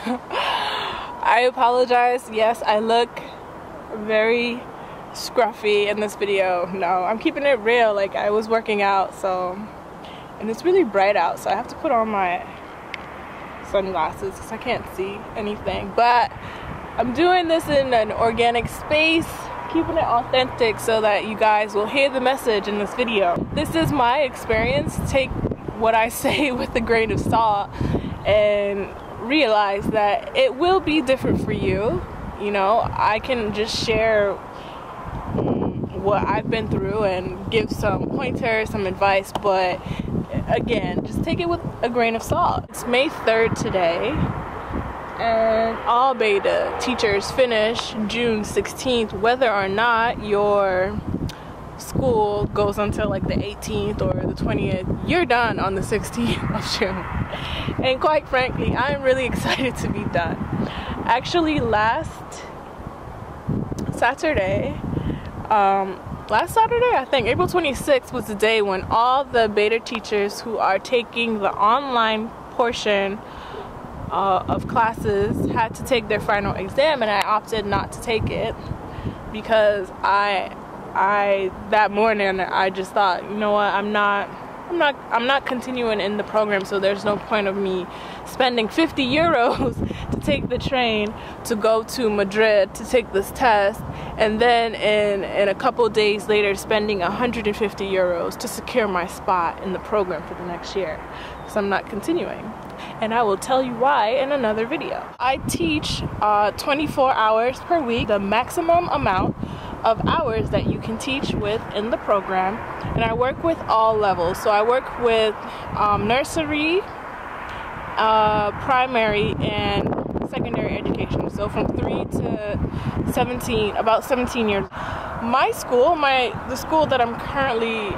I apologize. Yes, I look very scruffy in this video. No, I'm keeping it real. Like, I was working out, so, and it's really bright out, so I have to put on my sunglasses because I can't see anything. But I'm doing this in an organic space, keeping it authentic so that you guys will hear the message in this video. This is my experience. Take what I say with a grain of salt and realize that it will be different for you. You know, I can just share what I've been through and give some pointers, some advice, but again, just take it with a grain of salt. It's May 3rd today, and all BEDA teachers finish June 16th, whether or not your school goes until like the 18th or the 20th. You're done on the 16th of June. And quite frankly, I'm really excited to be done. Actually, last Saturday, I think April 26th was the day when all the BEDA teachers who are taking the online portion of classes had to take their final exam, and I opted not to take it because that morning I just thought, you know what, I'm not continuing in the program, so there's no point of me spending 50 euros to take the train to go to Madrid to take this test, and then in a couple days later spending 150 euros to secure my spot in the program for the next year. So I'm not continuing, and I will tell you why in another video. I teach 24 hours per week, the maximum amount of hours that you can teach with in the program, and I work with all levels. So I work with nursery, primary, and secondary education, so from 3 to 17, about 17 years. My school, the school that I'm currently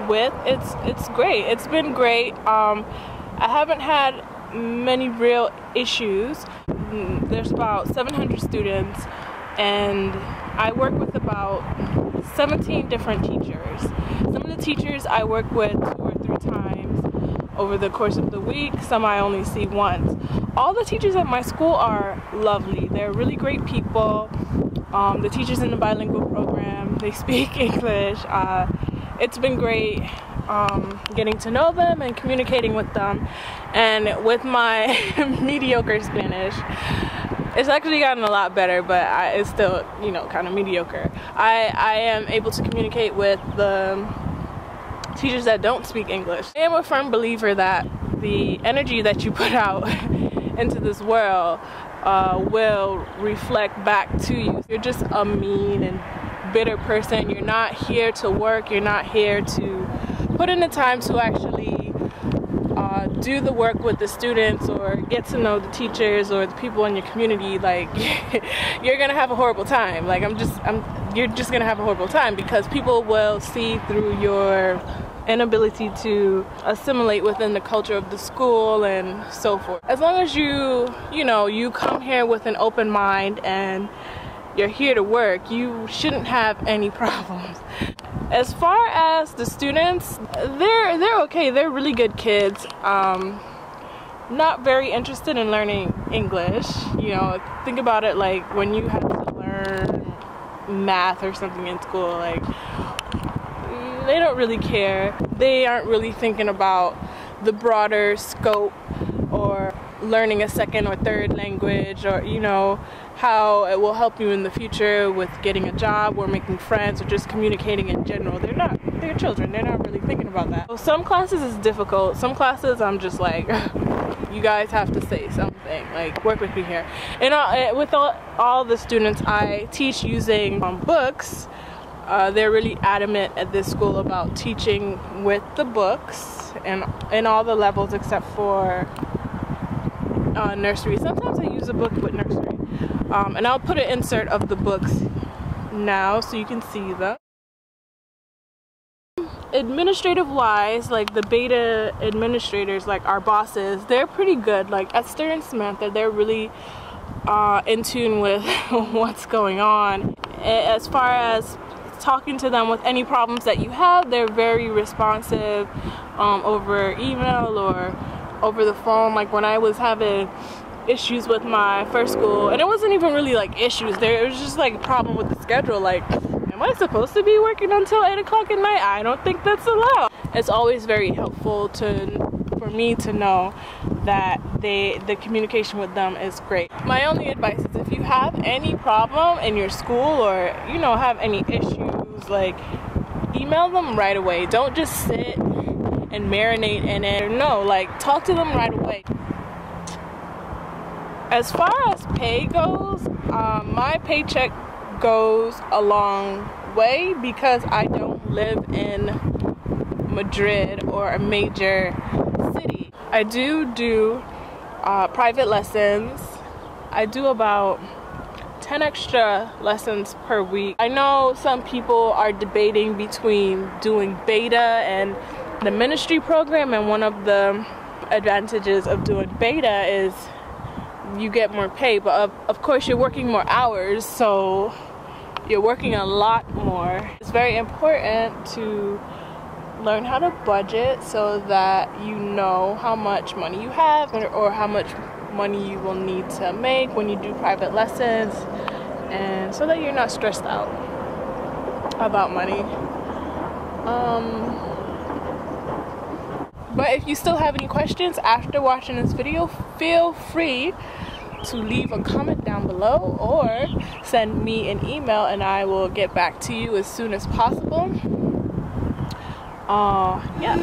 with, it's great. It's been great. I haven't had many real issues. There's about 700 students, and I work with about 17 different teachers. Some of the teachers I work with 2 or 3 times over the course of the week. Some I only see once. All the teachers at my school are lovely. They're really great people. The teachers in the bilingual program, they speak English. It's been great getting to know them and communicating with them. And with my mediocre Spanish, it's actually gotten a lot better, but it's still, you know, kind of mediocre. I am able to communicate with the teachers that don't speak English. I am a firm believer that the energy that you put out into this world will reflect back to you. You're just a mean and bitter person. You're not here to work. You're not here to put in the time to actually do the work with the students or get to know the teachers or the people in your community. Like, you're gonna have a horrible time. Like, you're just gonna have a horrible time because people will see through your inability to assimilate within the culture of the school and so forth. As long as you come here with an open mind and you're here to work, you shouldn't have any problems. As far as the students, they're okay. They're really good kids. Not very interested in learning English. You know, think about it like when you have to learn math or something in school, like, they don't really care. They aren't really thinking about the broader scope or learning a second or third language, or, you know, how it will help you in the future with getting a job or making friends or just communicating in general. They're children. They're not really thinking about that. So some classes is difficult. Some classes I'm just like, you guys have to say something, like, work with me here. And with all the students I teach using books, they're really adamant at this school about teaching with the books and in all the levels except for nursery. Sometimes I use a book with nursery. And I'll put an insert of the books now so you can see them. Administrative wise, like the BEDA administrators, like our bosses, they're pretty good. Like Esther and Samantha, they're really in tune with what's going on. As far as talking to them with any problems that you have, they're very responsive over email or over the phone. Like when I was having issues with my first school, and it wasn't even really like issues. There was just like a problem with the schedule. Like, am I supposed to be working until 8 o'clock at night? I don't think that's allowed. It's always very helpful for me to know that the communication with them is great. My only advice is, if you have any problem in your school, or you know, have any issues, like, email them right away. Don't just sit and marinate in it. No, like, talk to them right away. As far as pay goes, my paycheck goes a long way because I don't live in Madrid or a major city. I do private lessons. I do about 10 extra lessons per week. I know some people are debating between doing BEDA and the ministry program, and one of the advantages of doing BEDA is you get more pay, but of course you're working more hours, so you're working a lot more. It's very important to learn how to budget so that you know how much money you have, or how much money you will need to make when you do private lessons, and so that you're not stressed out about money. But if you still have any questions after watching this video, feel free to leave a comment down below or send me an email, and I will get back to you as soon as possible. Yeah.